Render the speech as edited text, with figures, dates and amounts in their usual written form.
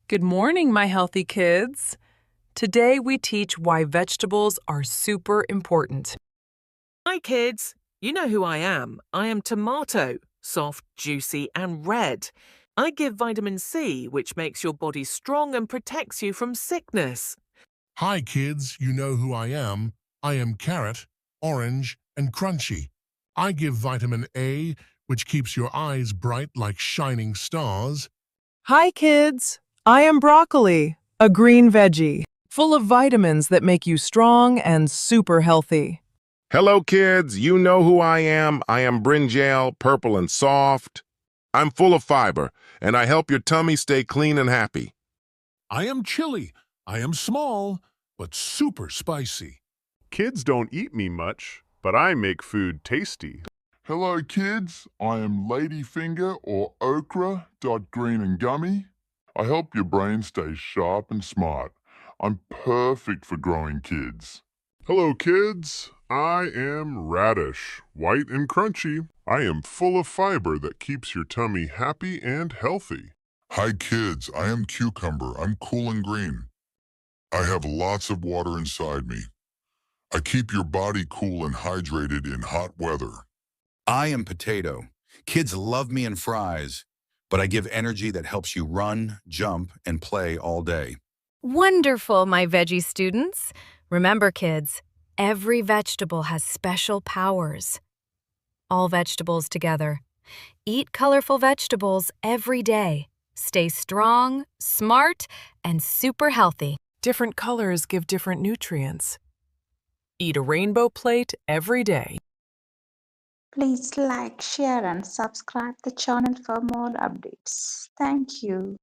Good morning, my healthy kids. Today we teach why vegetables are super important. Hi kids, you know who I am. I am tomato, soft, juicy and red. I give vitamin C, which makes your body strong and protects you from sickness. Hi kids, you know who I am. I am carrot, orange, and crunchy. I give vitamin A, which keeps your eyes bright like shining stars. Hi, kids. I am broccoli, a green veggie, full of vitamins that make you strong and super healthy. Hello, kids. You know who I am. I am Brinjal, purple and soft. I'm full of fiber, and I help your tummy stay clean and happy. I am Chilli. I am small, but super spicy. Kids don't eat me much, but I make food tasty. Hello kids, I am Ladyfinger or okra, green and gummy. I help your brain stay sharp and smart. I'm perfect for growing kids. Hello, kids. I am radish, white and crunchy. I am full of fiber that keeps your tummy happy and healthy. Hi kids, I am cucumber. I'm cool and green. I have lots of water inside me. I keep your body cool and hydrated in hot weather. I am potato. Kids love me in fries, but I give energy that helps you run, jump, and play all day. Wonderful, my veggie students. Remember, kids, every vegetable has special powers. All vegetables together. Eat colorful vegetables every day. Stay strong, smart, and super healthy. Different colors give different nutrients. Eat a rainbow plate every day. Please like, share and subscribe the channel for more updates. Thank you.